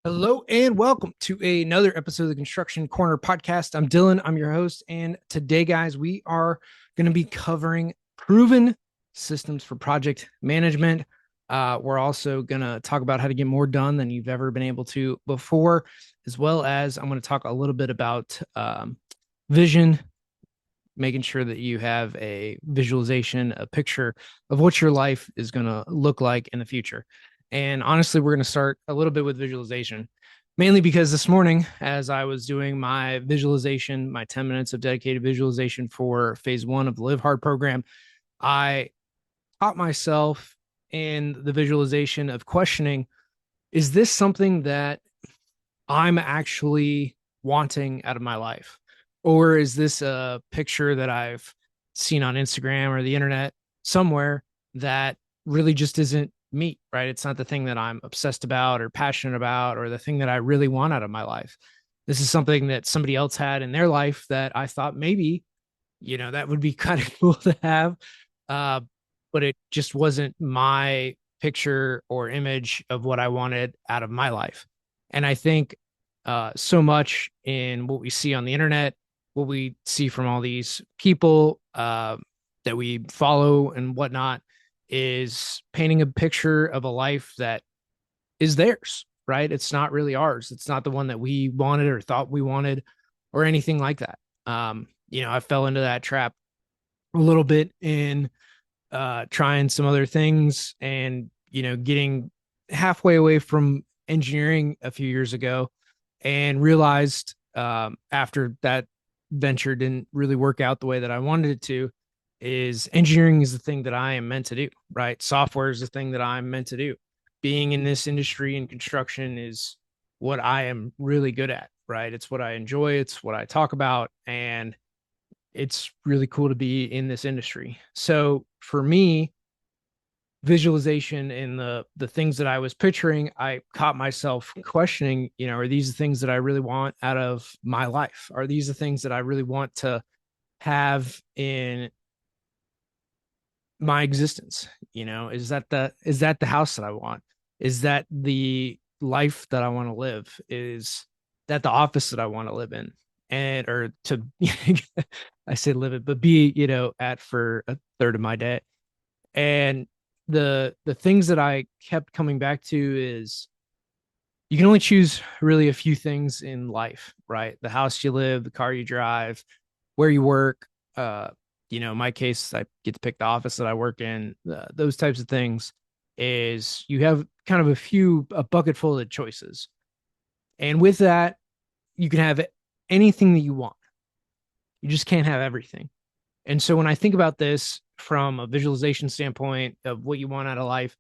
Hello and welcome to another episode of the Construction Corner podcast. I'm Dylan, I'm your host. And today, guys, we are going to be covering proven systems for project management. We're also going to talk about how to get more done than you've ever been able to before, as well as I'm going to talk a little bit about vision, making sure that you have a visualization, a picture of what your life is going to look like in the future. And honestly, we're going to start a little bit with visualization, mainly because this morning, as I was doing my visualization, my 10 minutes of dedicated visualization for phase one of the Live Hard program, I taught myself in the visualization of questioning, is this something that I'm actually wanting out of my life? Or is this a picture that I've seen on Instagram or the internet somewhere that really just isn't me, right? It's not the thing that I'm obsessed about or passionate about or the thing that I really want out of my life. This is something that somebody else had in their life that I thought maybe, that would be kind of cool to have. Uh, but it just wasn't my picture or image of what I wanted out of my life. And I think so much in what we see on the internet, what we see from all these people that we follow and whatnot, is painting a picture of a life that is theirs, right? It's not really ours. It's not the one that we wanted or thought we wanted or anything like that. I fell into that trap a little bit in trying some other things and, getting halfway away from engineering a few years ago and realized after that venture didn't really work out the way that I wanted it to, is engineering is the thing that I am meant to do, right? Software is the thing that I'm meant to do. Being in this industry and construction is what I am really good at, right? It's what I enjoy, it's what I talk about, and it's really cool to be in this industry. So for me, visualization and the things that I was picturing, I caught myself questioning, are these the things that I really want out of my life? Are these the things that I really want to have in my existence? Is that the house that I want? Is that the life that I want to live? Is that the office that I want to live in? And or to I say live it, but be, at for a third of my day. And the things that I kept coming back to is you can only choose really a few things in life, right? The house you live, the car you drive, where you work. In my case, I get to pick the office that I work in. Those types of things is you have kind of a bucket full of choices, and with that, you can have anything that you want. You just can't have everything. And so when I think about this from a visualization standpoint of what you want out of life,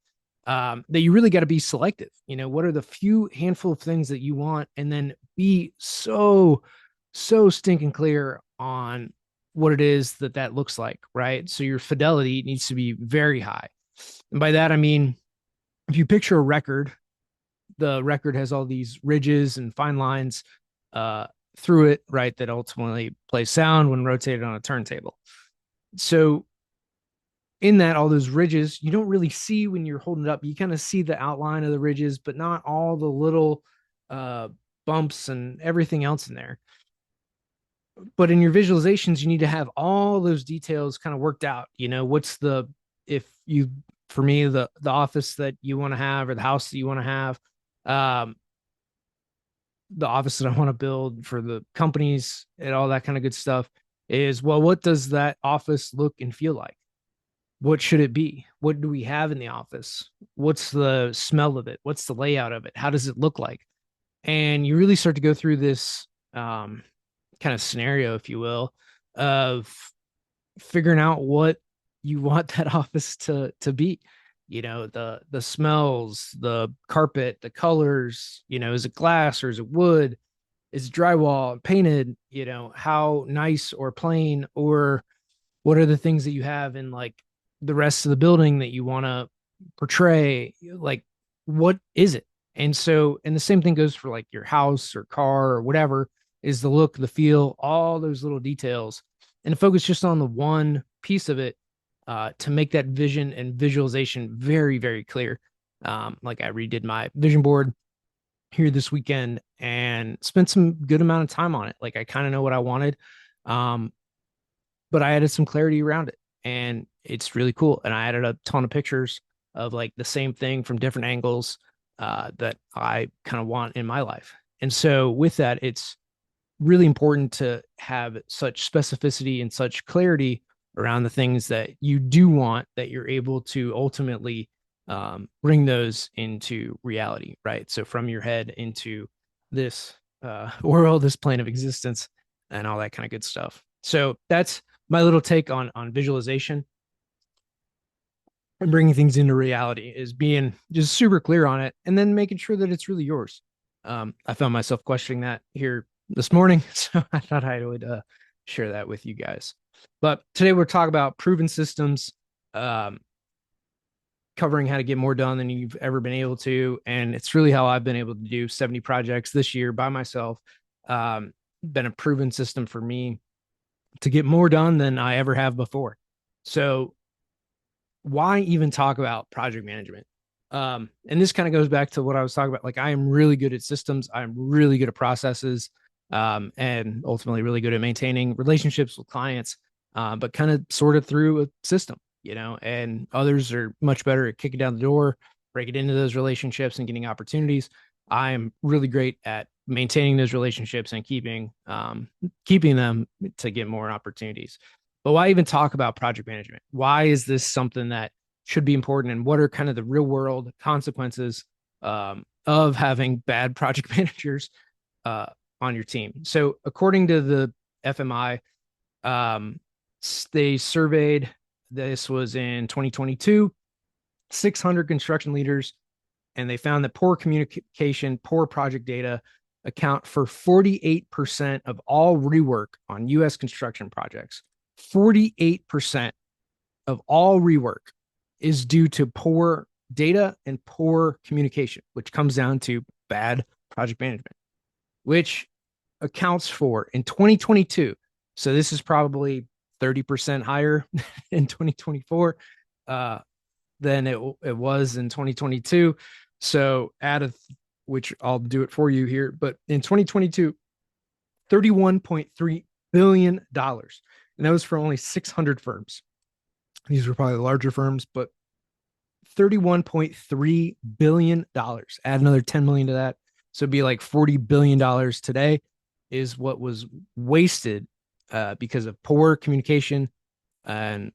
that you really got to be selective. What are the few handful of things that you want, and then be so stinking clear on what it is that looks like, right? So your fidelity needs to be very high. And by that, I mean, if you picture a record, the record has all these ridges and fine lines uh, through it, right? That ultimately play sound when rotated on a turntable. So in that, all those ridges you don't really see when you're holding it up. You kind of see the outline of the ridges, but not all the little uh, bumps and everything else in there. But in your visualizations, you need to have all those details kind of worked out. What's the, if you, for me, the office that you want to have or the house that you want to have, um, the office that I want to build for the companies and all that kind of good stuff is, well, what does that office look and feel like? What should it be? What do we have in the office? What's the smell of it? What's the layout of it? How does it look like? And you really start to go through this kind of scenario, if you will, of figuring out what you want that office to be. The smells, the carpet, the colors. Is it glass or is it wood? Is it drywall, painted? How nice or plain, or what are the things that you have in like the rest of the building that you want to portray? Like, what is it? And the same thing goes for like your house or car or whatever, is the look, the feel, all those little details, and focus just on the one piece of it to make that vision and visualization very, very clear. Like I redid my vision board here this weekend and spent some good amount of time on it. Like I kind of know what I wanted. Um, but I added some clarity around it and it's really cool. And I added a ton of pictures of like the same thing from different angles that I kind of want in my life. And so with that, it's really important to have such specificity and such clarity around the things that you do want that you're able to ultimately bring those into reality, right? So from your head into this world, this plane of existence, and all that kind of good stuff. So that's my little take on visualization and bringing things into reality is being just super clear on it and then making sure that it's really yours. I found myself questioning that here this morning, so I thought I would share that with you guys. But today we're talking about proven systems, um, covering how to get more done than you've ever been able to, and it's really how I've been able to do 70 projects this year by myself. Been a proven system for me to get more done than I ever have before. So why even talk about project management? And this kind of goes back to what I was talking about. Like, I am really good at systems, I'm really good at processes, and ultimately really good at maintaining relationships with clients, but kind of sort of through a system, and others are much better at kicking down the door, breaking into those relationships and getting opportunities. I am really great at maintaining those relationships and keeping them to get more opportunities. But why even talk about project management? Why is this something that should be important? And what are kind of the real world consequences of having bad project managers uh, on your team? So, according to the FMI, um, they surveyed, this was in 2022, 600 construction leaders, and they found that poor communication, poor project data account for 48% of all rework on US construction projects. 48% of all rework is due to poor data and poor communication, which comes down to bad project management, which accounts for in 2022. So this is probably 30% higher in 2024 uh, than it was in 2022. So out of which I'll do it for you here, but in 2022, $31.3 billion. And that was for only 600 firms. These were probably the larger firms, but $31.3 billion. Add another 10 million to that. So it'd be like $40 billion today is what was wasted because of poor communication and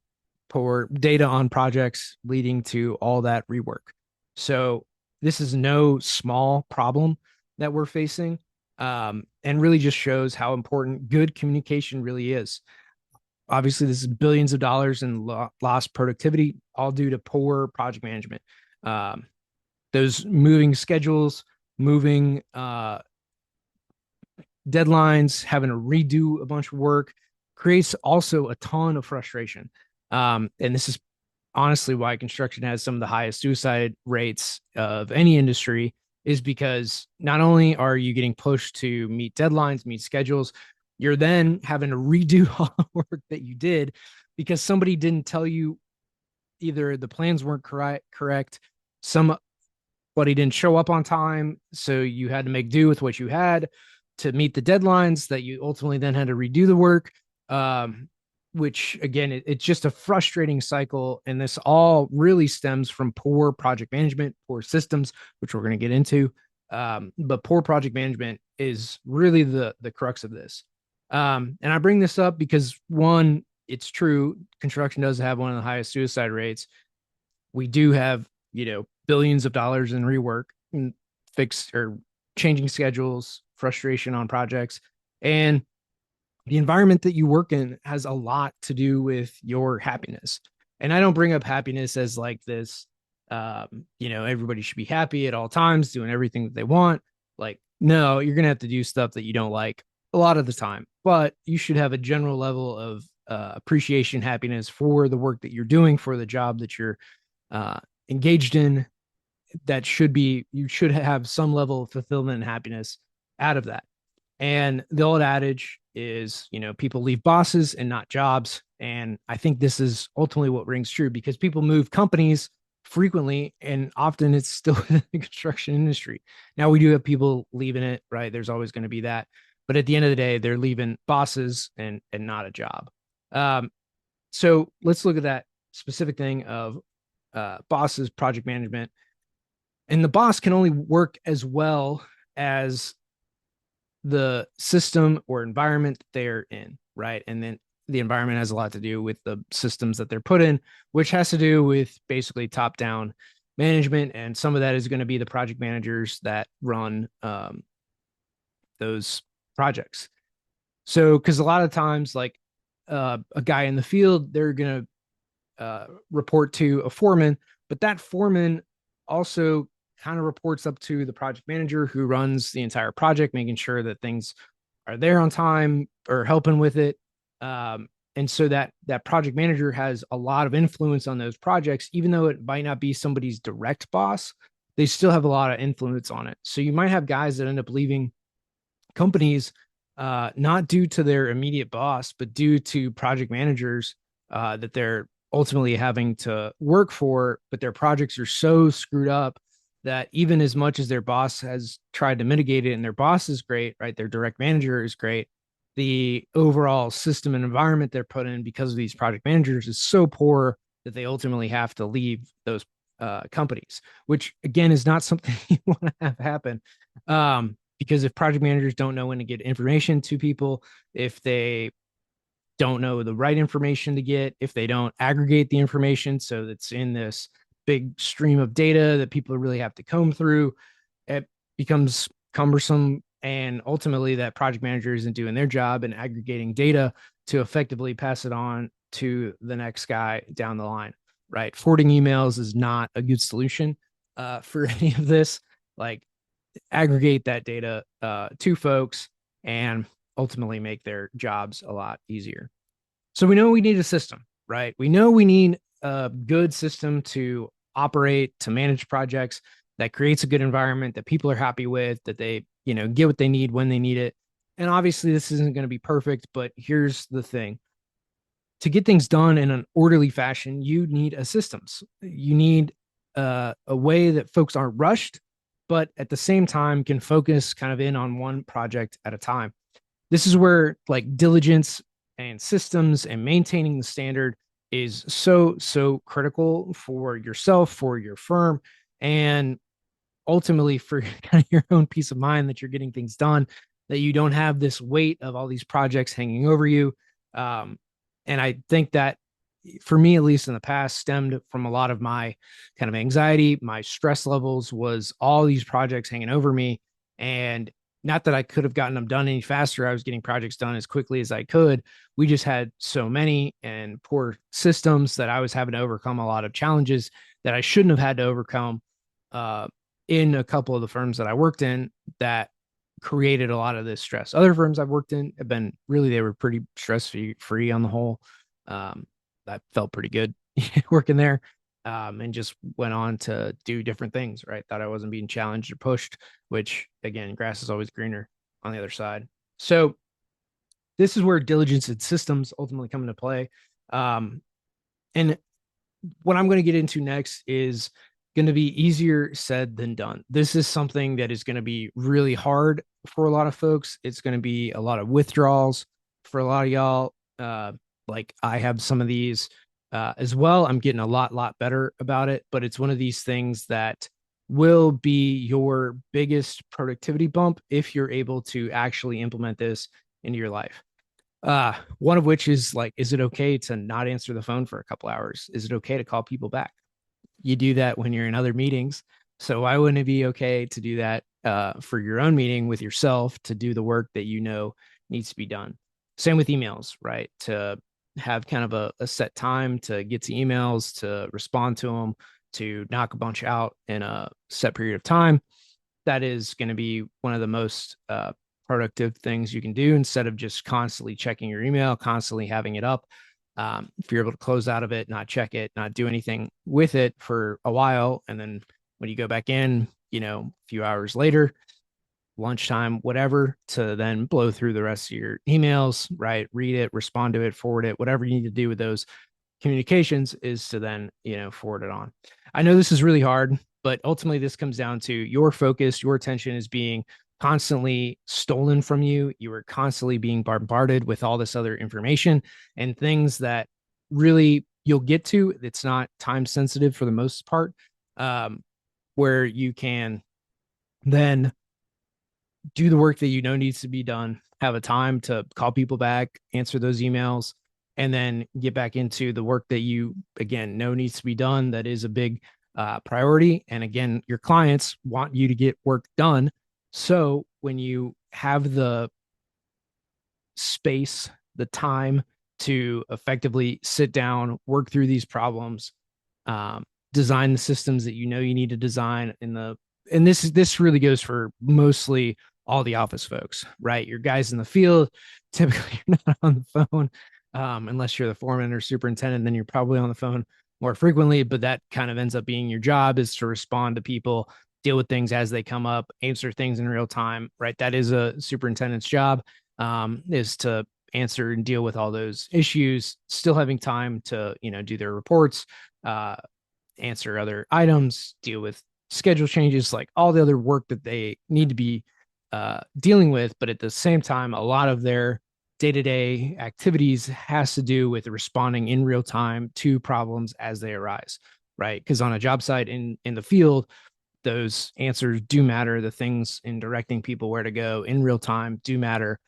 poor data on projects, leading to all that rework. So this is no small problem that we're facing, and really just shows how important good communication really is. Obviously, this is billions of dollars in lost productivity, all due to poor project management. Um, those moving schedules, moving deadlines, having to redo a bunch of work creates also a ton of frustration. And this is honestly why construction has some of the highest suicide rates of any industry, is because not only are you getting pushed to meet deadlines, meet schedules, you're then having to redo all the work that you did because somebody didn't tell you, either the plans weren't correct, somebody didn't show up on time, so you had to make do with what you had to meet the deadlines that you ultimately then had to redo the work. Which again, it's just a frustrating cycle. And this all really stems from poor project management, poor systems, which we're going to get into. But poor project management is really the crux of this. And I bring this up because, one, it's true. Construction does have one of the highest suicide rates. We do have, billions of dollars in rework and fix or changing schedules, frustration on projects. And the environment that you work in has a lot to do with your happiness. And I don't bring up happiness as like this, everybody should be happy at all times, doing everything that they want. Like, no, you're going to have to do stuff that you don't like a lot of the time, but you should have a general level of appreciation, happiness for the work that you're doing, for the job that you're engaged in. You should have some level of fulfillment and happiness out of that. And the old adage is, people leave bosses and not jobs. And I think this is ultimately what rings true, because people move companies frequently, and often it's still in the construction industry. Now we do have people leaving it, right? There's always going to be that, but at the end of the day, they're leaving bosses and not a job. Um, so let's look at that specific thing of bosses, project management, and the boss can only work as well as the system or environment that they're in, right? And then the environment has a lot to do with the systems that they're put in, which has to do with basically top down management. And some of that is going to be the project managers that run those projects. So, because a lot of times, like a guy in the field, they're going to report to a foreman, but that foreman also kind of reports up to the project manager who runs the entire project, making sure that things are there on time or helping with it. And so that project manager has a lot of influence on those projects, even though it might not be somebody's direct boss. They still have a lot of influence on it. So you might have guys that end up leaving companies, not due to their immediate boss, but due to project managers that they're ultimately having to work for, but their projects are so screwed up that even as much as their boss has tried to mitigate it and their boss is great, right? Their direct manager is great. The overall system and environment they're put in because of these project managers is so poor that they ultimately have to leave those companies, which again is not something you want to have happen. Because if project managers don't know when to get information to people, if they don't know the right information to get, if they don't aggregate the information so that's in this big stream of data that people really have to comb through, it becomes cumbersome. And ultimately, that project manager isn't doing their job and aggregating data to effectively pass it on to the next guy down the line, right? Forwarding emails is not a good solution for any of this. Like, aggregate that data to folks and ultimately make their jobs a lot easier. So we know we need a system, right? We know we need a good system to operate, to manage projects that creates a good environment that people are happy with, that they, get what they need when they need it. And obviously this isn't going to be perfect, but here's the thing. To get things done in an orderly fashion, you need a systems. You need a way that folks aren't rushed, but at the same time can focus kind of in on one project at a time. This is where like diligence and systems and maintaining the standard is so critical for yourself, for your firm, and ultimately for kind of your own peace of mind that you're getting things done, that you don't have this weight of all these projects hanging over you. um, and I think that for me, at least in the past, stemmed from a lot of my kind of anxiety, my stress levels, was all these projects hanging over me. And not that I could have gotten them done any faster. I was getting projects done as quickly as I could. We just had so many and poor systems that I was having to overcome a lot of challenges that I shouldn't have had to overcome uh, in a couple of the firms that I worked in that created a lot of this stress. Other firms I've worked in have been really, they were pretty stress free on the whole. That felt pretty good working there, and just went on to do different things, right? Thought I wasn't being challenged or pushed, which again, grass is always greener on the other side. So this is where diligence and systems ultimately come into play. And what I'm going to get into next is going to be easier said than done. This is something that is going to be really hard for a lot of folks. It's going to be a lot of withdrawals for a lot of y'all. Like I have some of these as well. I'm getting a lot better about it, but it's one of these things that will be your biggest productivity bump if you're able to actually implement this into your life. One of which is like, is it okay to not answer the phone for a couple hours? Is it okay to call people back? You do that when you're in other meetings. So why wouldn't it be okay to do that for your own meeting with yourself, to do the work that you know needs to be done? Same with emails, right? To have kind of a set time to get to emails, to respond to them, to knock a bunch out in a set period of time. That is going to be one of the most productive things you can do, instead of just constantly checking your email, constantly having it up. If you're able to close out of it, not check it, not do anything with it for a while, and then when you go back in, a few hours later, lunchtime, whatever, to then blow through the rest of your emails, right? Read it, respond to it, forward it, whatever you need to do with those. communications is to then, forward it on. I know this is really hard, but ultimately this comes down to your focus, your attention is being constantly stolen from you. You are constantly being bombarded with all this other information and things that really you'll get to. It's not time sensitive for the most part, where you can then do the work that you know needs to be done, have a time to call people back, answer those emails, and then get back into the work that you again know needs to be done. That is a big priority. And again, your clients want you to get work done. So when you have the space, the time to effectively sit down, work through these problems, um, design the systems that you know you need to design and this really goes for mostly all the office folks, right? Your guys in the field, typically you're not on the phone, unless you're the foreman or superintendent, then you're probably on the phone more frequently, but that kind of ends up being your job is to respond to people, deal with things as they come up, answer things in real time, right? That is a superintendent's job, is to answer and deal with all those issues, still having time to, do their reports, uh, answer other items, deal with schedule changes, like all the other work that they need to be dealing with. But at the same time, a lot of their day-to-day activities has to do with responding in real time to problems as they arise, right? Because on a job site in the field, those answers do matter. The things in directing people where to go in real time do matter.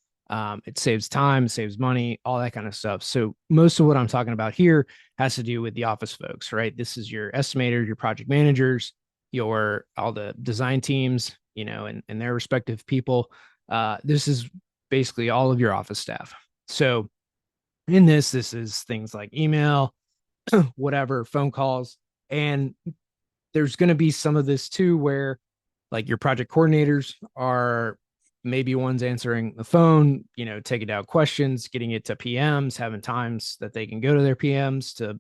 It saves time, saves money, all that kind of stuff. So most of what I'm talking about here has to do with the office folks, right? This is your estimators, your project managers, your all the design teams, and their respective people. This is basically all of your office staff. So in this is things like email, whatever, phone calls, and there's going to be some of this too where like your project coordinators are maybe ones answering the phone, taking out questions, getting it to PMs, having times that they can go to their PMs to,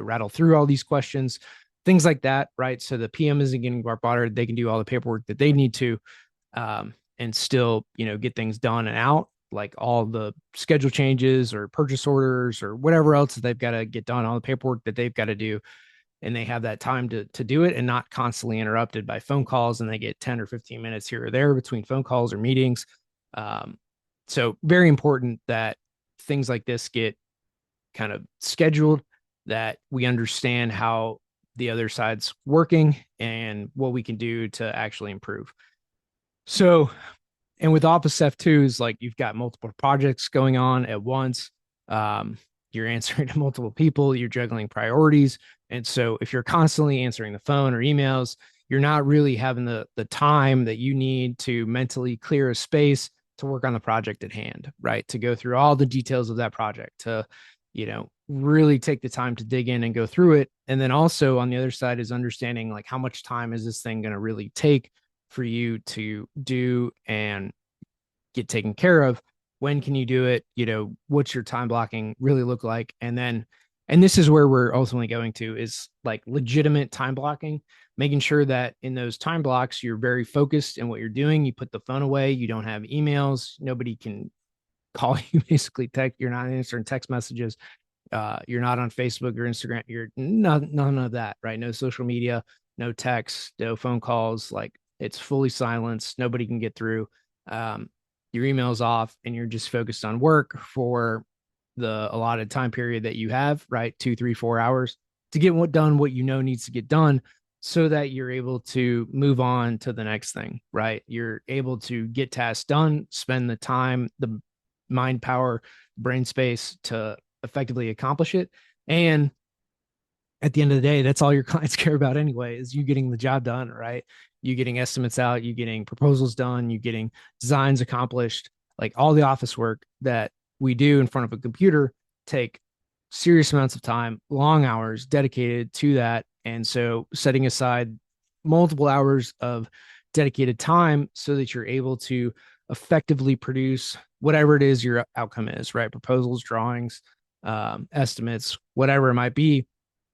rattle through all these questions, things like that, right? So the PM isn't getting bombarded. They can do all the paperwork that they need to, and still, get things done and out, like all the schedule changes or purchase orders or whatever else that they've got to get done, all the paperwork that they've got to do, and they have that time to do it and not constantly interrupted by phone calls, and they get 10 or 15 minutes here or there between phone calls or meetings. um, so very important that things like this get kind of scheduled, that we understand how the other side's working and what we can do to actually improve. So, and with Office F2s, like you've got multiple projects going on at once. Um, you're answering to multiple people, you're juggling priorities. And so if you're constantly answering the phone or emails, you're not really having the time that you need to mentally clear a space to work on the project at hand, right? To go through all the details of that project, to, really take the time to dig in and go through it. And then also on the other side is understanding like how much time is this thing going to really take for you to do and get taken care of. When can you do it? What's your time blocking really look like? And this is where we're ultimately going to is like legitimate time blocking, making sure that in those time blocks, you're very focused in what you're doing. You put the phone away, you don't have emails, nobody can call you, basically text, you're not answering text messages. You're not on Facebook or Instagram. You're none of that, right? No social media, no text, no phone calls. Like it's fully silenced. Nobody can get through. Your email's off, and you're just focused on work for the allotted time period that you have, right? 2, 3, 4 hours to get what done, what needs to get done, so that you're able to move on to the next thing, right? You're able to get tasks done, spend the time, the mind power, brain space to effectively accomplish it. And at the end of the day, that's all your clients care about anyway, is you getting the job done, right? You getting estimates out, you getting proposals done, you getting designs accomplished. Like all the office work that we do in front of a computer take serious amounts of time, long hours dedicated to that. And so setting aside multiple hours of dedicated time so that you're able to effectively produce whatever it is your outcome is, right? Proposals, drawings, estimates, whatever it might be,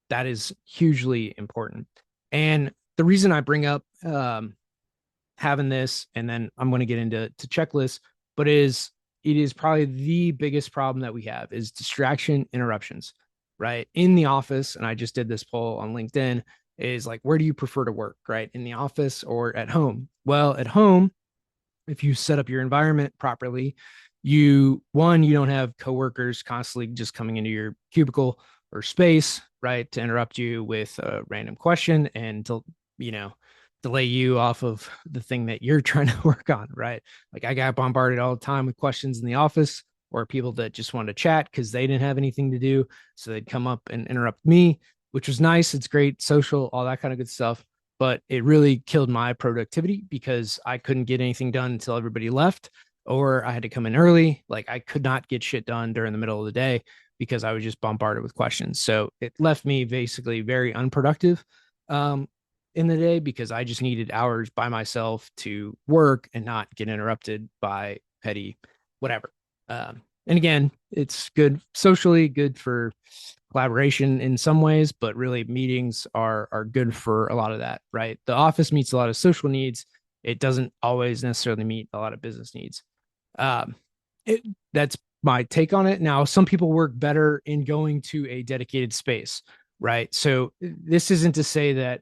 that is hugely important. And the reason I bring up having this, and then I'm going to get into checklists, but it is probably the biggest problem that we have is distraction interruptions, right? In the office, and I just did this poll on LinkedIn, is like, where do you prefer to work, right? In the office or at home? Well, at home, if you set up your environment properly, you don't have coworkers constantly just coming into your cubicle or space, right, to interrupt you with a random question and to, you know, delay you off of the thing that you're trying to work on, right? Like I got bombarded all the time with questions in the office or people that just wanted to chat because they didn't have anything to do. So they'd come up and interrupt me, which was nice. It's great, social, all that kind of good stuff, but it really killed my productivity because I couldn't get anything done until everybody left, or I had to come in early. Like I could not get shit done during the middle of the day because I was just bombarded with questions. So it left me basically very unproductive um, in the day because I just needed hours by myself to work and not get interrupted by petty whatever. And again, it's good socially, good for collaboration in some ways, but really meetings are good for a lot of that, right? The office meets a lot of social needs. It doesn't always necessarily meet a lot of business needs. Um, it, that's my take on it. Now, some people work better in going to a dedicated space, right? So this isn't to say that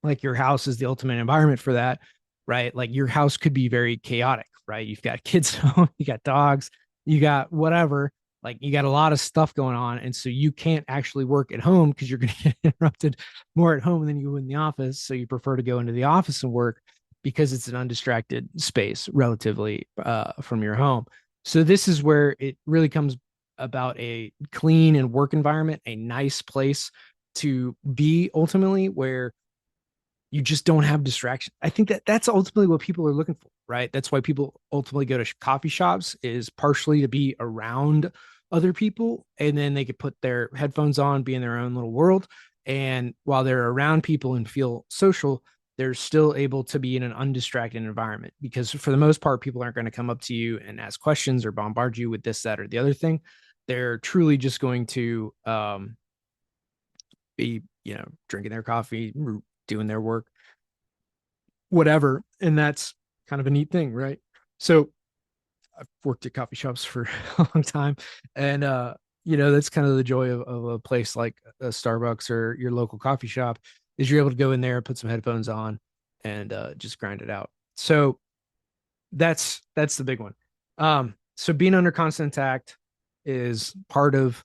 like your house is the ultimate environment for that, right? Like your house could be very chaotic, right? You've got kids home, you got dogs, you got whatever, like you got a lot of stuff going on. And so you can't actually work at home because you're going to get interrupted more at home than you would in the office. So you prefer to go into the office and work because it's an undistracted space relatively from your home. So this is where it really comes about a clean and work environment, a nice place to be ultimately where you just don't have distraction. I think that that's ultimately what people are looking for, right? That's why people ultimately go to coffee shops is partially to be around other people and then they could put their headphones on, be in their own little world. And while they're around people and feel social, they're still able to be in an undistracted environment because for the most part, people aren't going to come up to you and ask questions or bombard you with this, that, or the other thing. They're truly just going to be, drinking their coffee, doing their work, whatever. And that's kind of a neat thing, right? So I've worked at coffee shops for a long time. And that's kind of the joy of a place like a Starbucks or your local coffee shop is you're able to go in there, put some headphones on and just grind it out. So that's the big one. So being under constant attack is part of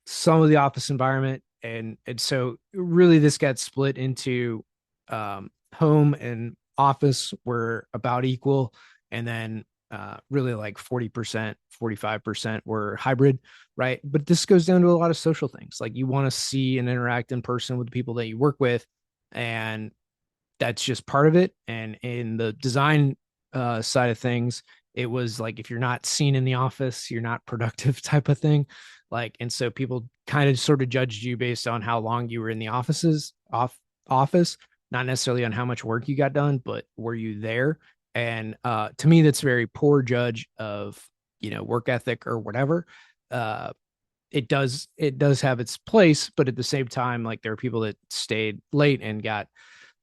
some of the office environment, and so really this got split into home and office were about equal, and then really like 40%, 45% were hybrid, right? But this goes down to a lot of social things. Like you want to see and interact in person with the people that you work with, and that's just part of it. And in the design side of things, it was like if you're not seen in the office, you're not productive type of thing. Like, and so people kind of sort of judged you based on how long you were in the office, not necessarily on how much work you got done, but were you there? And to me, that's a very poor judge of work ethic or whatever. Uh, it does have its place, but at the same time, like there are people that stayed late and got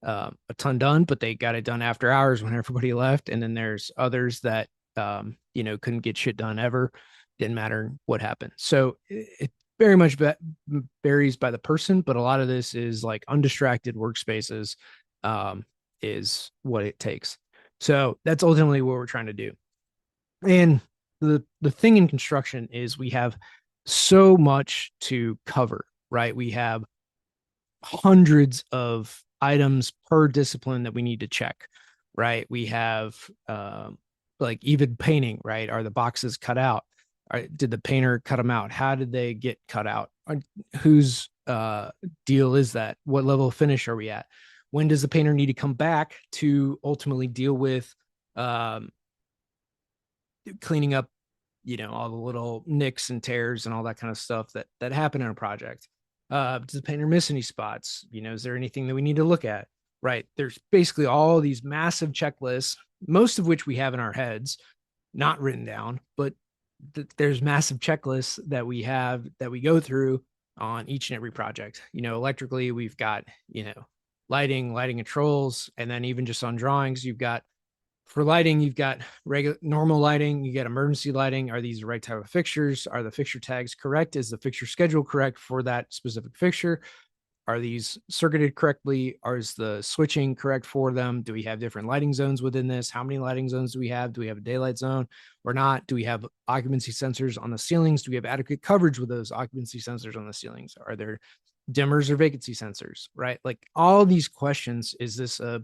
a ton done, but they got it done after hours when everybody left. And then there's others that, couldn't get shit done ever. Didn't matter what happened. So it very much varies by the person, but a lot of this is like undistracted workspaces is what it takes. So that's ultimately what we're trying to do. And the thing in construction is we have so much to cover, right? We have hundreds of items per discipline that we need to check, right? We have like even painting, right? Are the boxes cut out? Did the painter cut them out? How did they get cut out? Whose deal is that? What level of finish are we at? When does the painter need to come back to ultimately deal with um, cleaning up, all the little nicks and tears and all that kind of stuff that happen in a project? Does the painter miss any spots? Is there anything that we need to look at? Right. There's basically all these massive checklists, most of which we have in our heads, not written down, but there's massive checklists that we have that we go through on each and every project. Electrically, we've got, lighting controls, and then even just on drawings, you've got For lighting, you've got regular normal lighting, you get emergency lighting. Are these the right type of fixtures? Are the fixture tags correct? Is the fixture schedule correct for that specific fixture? Are these circuited correctly? Is the switching correct for them? Do we have different lighting zones within this? How many lighting zones do we have? Do we have a daylight zone or not? Do we have occupancy sensors on the ceilings? Do we have adequate coverage with those occupancy sensors on the ceilings? Are there dimmers or vacancy sensors, right? Like all these questions. Is this a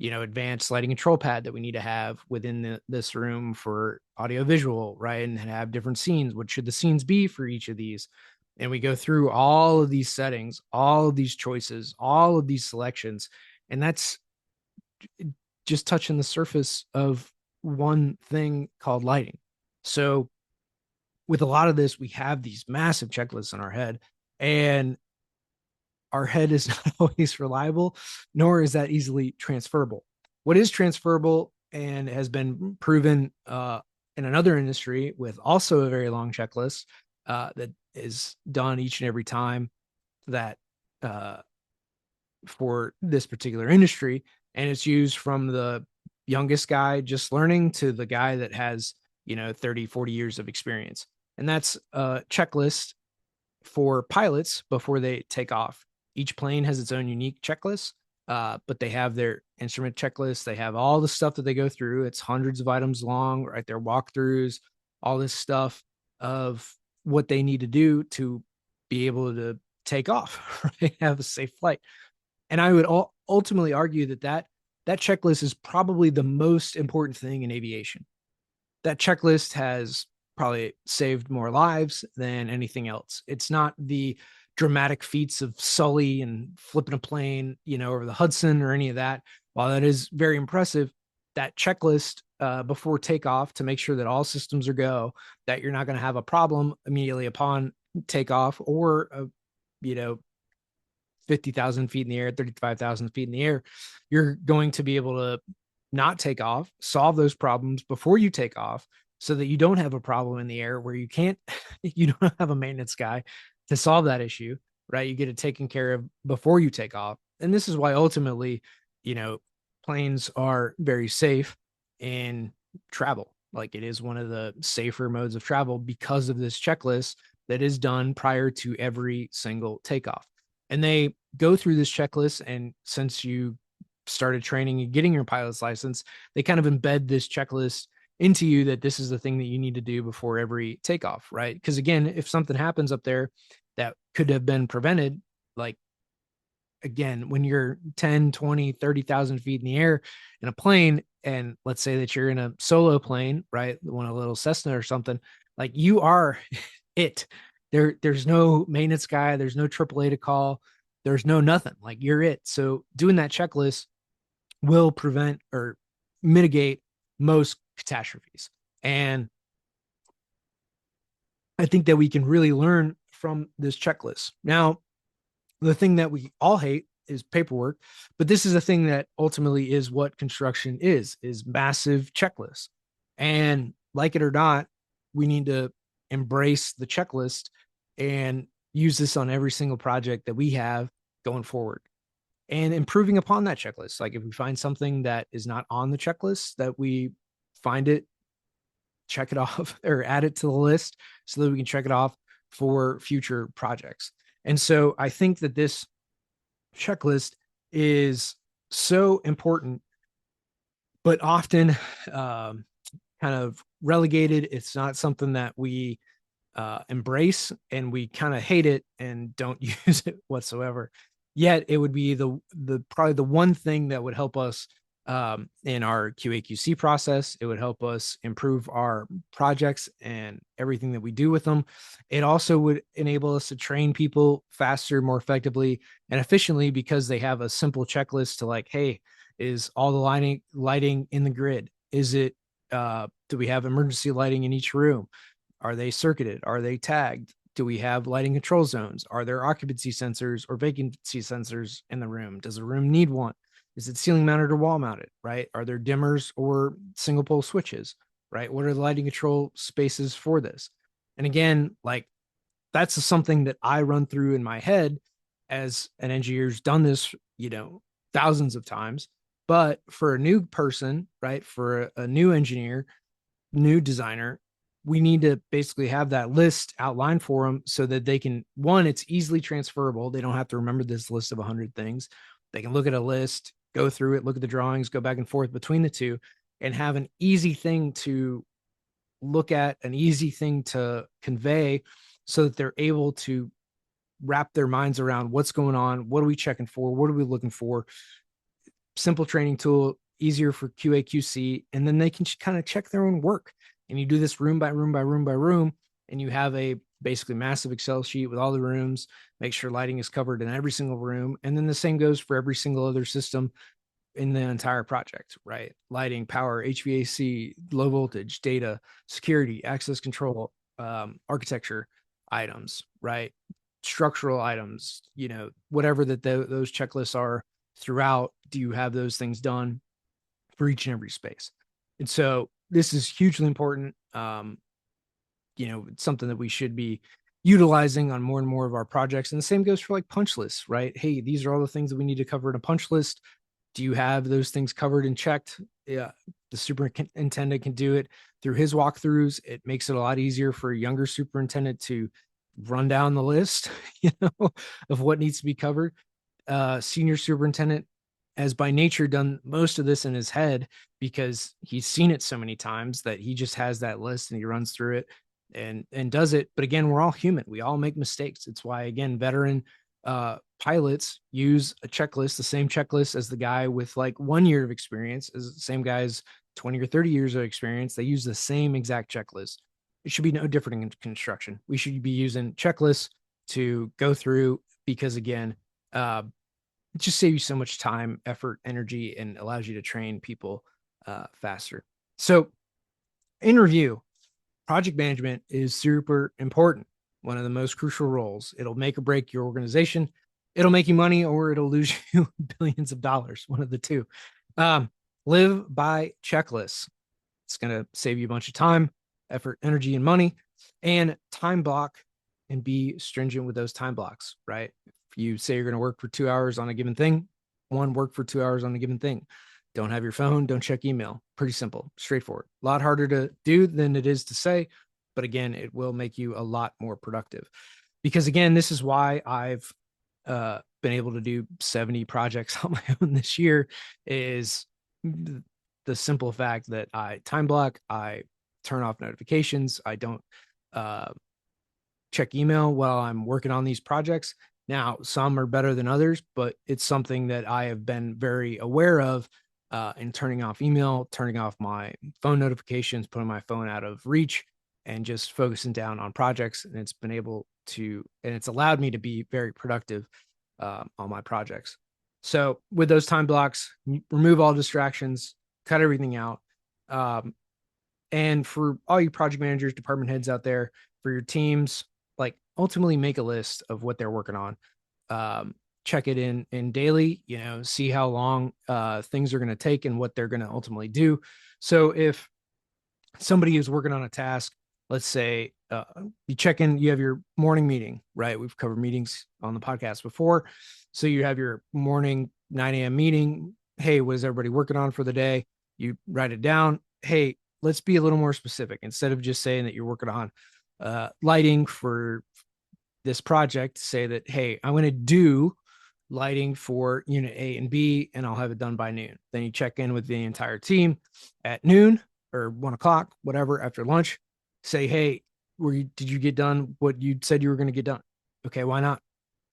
advanced lighting control pad that we need to have within this room for audio visual, right? And have different scenes. What should the scenes be for each of these? And we go through all of these settings, all of these choices, all of these selections. And that's just touching the surface of one thing called lighting. So with a lot of this, we have these massive checklists in our head, and our head is not always reliable, nor is that easily transferable. What is transferable and has been proven in another industry with also a very long checklist that is done each and every time that uh, for this particular industry. And it's used from the youngest guy just learning to the guy that has, 30, 40 years of experience. And that's a checklist for pilots before they take off. Each plane has its own unique checklist, but they have their instrument checklist. They have all the stuff that they go through. It's hundreds of items long, right? Their walkthroughs, all this stuff of what they need to do to be able to take off, right? Have a safe flight. And I would ultimately argue that checklist is probably the most important thing in aviation. That checklist has probably saved more lives than anything else. It's not the dramatic feats of Sully and flipping a plane, over the Hudson or any of that. While that is very impressive, that checklist before takeoff to make sure that all systems are go, that you're not going to have a problem immediately upon takeoff or, 50,000 feet in the air, 35,000 feet in the air, you're going to be able to not take off, solve those problems before you take off so that you don't have a problem in the air where you can't, you don't have a maintenance guy to solve that issue, right? You get it taken care of before you take off. And this is why ultimately, you know, planes are very safe in travel. Like it is one of the safer modes of travel because of this checklist that is done prior to every single takeoff. And they go through this checklist. And since you started training and getting your pilot's license, they kind of embed this checklist into you that this is the thing that you need to do before every takeoff, right? Because again, if something happens up there that could have been prevented, like again, when you're 10, 20, 30,000 feet in the air in a plane, and let's say that you're in a solo plane, right? One a little Cessna or something, like you are it. There's no maintenance guy, there's no AAA to call, there's no nothing. Like you're it. So doing that checklist will prevent or mitigate most catastrophes. And I think that we can really learn from this checklist. Now, the thing that we all hate is paperwork, but this is a thing that ultimately is what construction is massive checklists. And like it or not, we need to embrace the checklist and use this on every single project that we have going forward and improving upon that checklist. Like if we find something that is not on the checklist, that we find it, check it off or add it to the list so that we can check it off for future projects. And so I think that this checklist is so important, but often kind of relegated. It's not something that we embrace, and we kind of hate it and don't use it whatsoever. Yet it would be the probably the one thing that would help us in our QA/QC process. It would help us improve our projects and everything that we do with them. It also would enable us to train people faster, more effectively, and efficiently because they have a simple checklist to like, hey, is all the lighting in the grid? Is it do we have emergency lighting in each room? Are they circuited? Are they tagged? Do we have lighting control zones? Are there occupancy sensors or vacancy sensors in the room? Does the room need one? Is it ceiling mounted or wall mounted, right? Are there dimmers or single pole switches, right? What are the lighting control spaces for this? And again, like that's something that I run through in my head as an engineer's done this, thousands of times. But for a new person, right, for a new engineer, new designer, we need to basically have that list outlined for them so that they can, one, it's easily transferable. They don't have to remember this list of 100 things. They can look at a list, go through it, look at the drawings, go back and forth between the two, and have an easy thing to look at, an easy thing to convey, so that they're able to wrap their minds around what's going on, what are we checking for, what are we looking for. Simple training tool, easier for QA QC, and then they can kind of check their own work. And you do this room by room by room by room, and you have a basically massive Excel sheet with all the rooms, make sure lighting is covered in every single room. And then the same goes for every single other system in the entire project, right? Lighting, power, HVAC, low voltage, data, security, access control, architecture items, right? Structural items, whatever those checklists are throughout. Do you have those things done for each and every space? And so this is hugely important. It's something that we should be utilizing on more and more of our projects. And the same goes for like punch lists, right? Hey, these are all the things that we need to cover in a punch list. Do you have those things covered and checked? Yeah, the superintendent can do it through his walkthroughs. It makes it a lot easier for a younger superintendent to run down the list, of what needs to be covered. Senior superintendent has by nature done most of this in his head because he's seen it so many times that he just has that list and he runs through it and does it. But again, we're all human. We all make mistakes. It's why, again, veteran pilots use a checklist, the same checklist as the guy with like 1 year of experience, as the same guy's 20 or 30 years of experience. They use the same exact checklist. It should be no different in construction. We should be using checklists to go through because, again, it just saves you so much time, effort, energy, and allows you to train people faster. So, in review, project management is super important. One of the most crucial roles. It'll make or break your organization. It'll make you money or it'll lose you billions of dollars. One of the two. Live by checklists. It's going to save you a bunch of time, effort, energy, and money. And time block and be stringent with those time blocks, right? If you say you're going to work for 2 hours on a given thing, work for 2 hours on a given thing. Don't have your phone, don't check email. Pretty simple, straightforward. A lot harder to do than it is to say, but again, it will make you a lot more productive. Because again, this is why I've been able to do 70 projects on my own this year, is the simple fact that I time block, I turn off notifications, I don't check email while I'm working on these projects. Now, some are better than others, but it's something that I have been very aware of in turning off email, turning off my phone notifications, putting my phone out of reach, and just focusing down on projects. And it's been able to, and it's allowed me to be very productive on my projects. So with those time blocks, remove all distractions, cut everything out. And for all you project managers, department heads out there, for your teams, like ultimately make a list of what they're working on. Check it in daily, see how long things are going to take and what they're going to ultimately do. So if somebody is working on a task, let's say you check in, you have your morning meeting, right? We've covered meetings on the podcast before. So you have your morning 9 a.m. meeting. Hey, what is everybody working on for the day? You write it down. Hey, let's be a little more specific. Instead of just saying that you're working on lighting for this project, say that, hey, I'm going to do lighting for unit A and B, and I'll have it done by noon. Then you check in with the entire team at noon or 1 o'clock, whatever, after lunch. Say, hey, did you get done what you said you were going to get done? Okay, why not?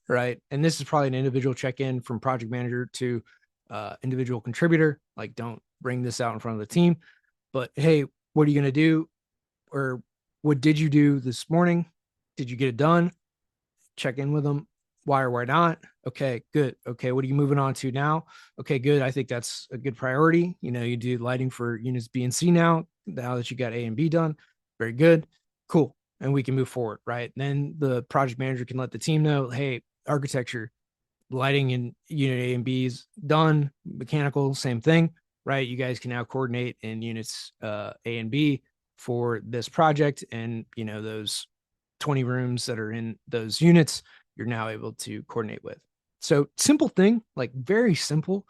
Right. And this is probably an individual check-in from project manager to individual contributor. Like, don't bring this out in front of the team. But hey, what are you going to do? Or what did you do this morning? Did you get it done? Check in with them. Why or why not? Okay, good. Okay, what are you moving on to now? Okay, good. I think that's a good priority. You do lighting for units B and C now that you got A and B done. Very good. Cool. And we can move forward, right? Then the project manager can let the team know, hey, architecture, lighting in unit A and B is done. Mechanical, same thing, right? You guys can now coordinate in units A and B for this project. And, those 20 rooms that are in those units, you're now able to coordinate with. So simple thing, like very simple,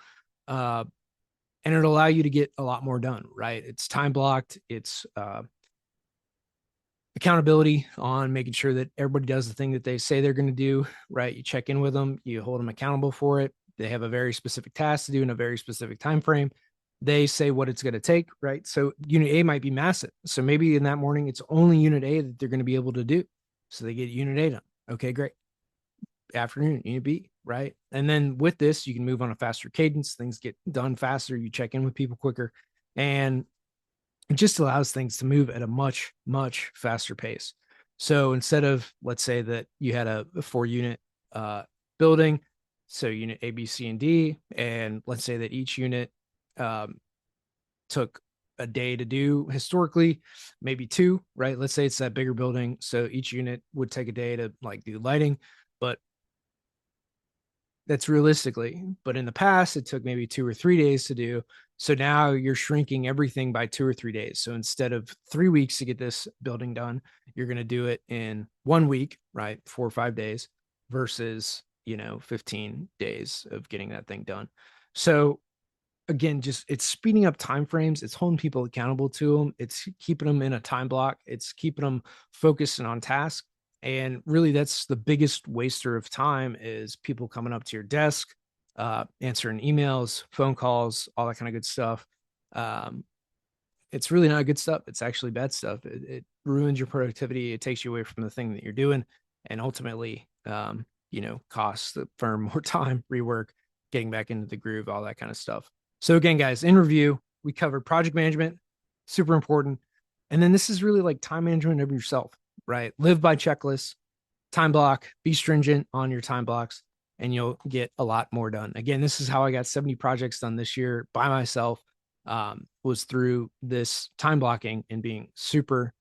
and it'll allow you to get a lot more done, right? It's time blocked. It's accountability on making sure that everybody does the thing that they say they're going to do, right? You check in with them, you hold them accountable for it. They have a very specific task to do in a very specific time frame. They say what it's going to take, right? So unit A might be massive. So maybe in that morning, it's only unit A that they're going to be able to do. So they get unit A done. Okay, great. Afternoon, unit B, right? And then with this, you can move on a faster cadence. Things get done faster. You check in with people quicker. And it just allows things to move at a much, much faster pace. So instead of, let's say that you had a 4 unit building, so unit A, B, C, and D, and let's say that each unit um, took a day to do historically, maybe 2, right? Let's say it's that bigger building. So each unit would take a day to like do lighting, but that's realistically, but in the past, it took maybe 2 or 3 days to do. So now you're shrinking everything by 2 or 3 days. So instead of 3 weeks to get this building done, you're going to do it in 1 week, right? 4 or 5 days versus, 15 days of getting that thing done. So again, just it's speeding up time frames. It's holding people accountable to them. It's keeping them in a time block. It's keeping them focused and on task. And really, that's the biggest waster of time is people coming up to your desk, answering emails, phone calls, all that kind of good stuff. Um, it's really not good stuff. It's actually bad stuff. It ruins your productivity. It takes you away from the thing that you're doing, and ultimately, costs the firm more time, rework, getting back into the groove, all that kind of stuff. So again, guys, in review, we covered project management, super important, and then this is really like time management of yourself, right? Live by checklists, time block, be stringent on your time blocks, and you'll get a lot more done. Again, this is how I got 70 projects done this year by myself. Was through this time blocking and being super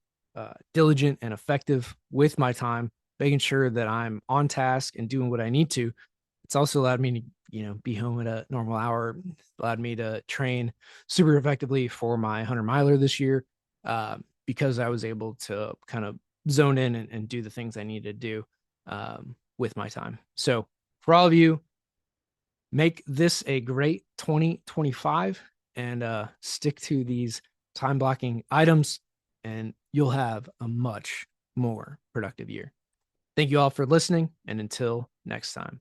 diligent and effective with my time, making sure that I'm on task and doing what I need to. It's also allowed me to, be home at a normal hour, allowed me to train super effectively for my 100 miler this year because I was able to kind of zone in and do the things I needed to do with my time. So for all of you, make this a great 2025 and stick to these time blocking items, and you'll have a much more productive year. Thank you all for listening, and until next time.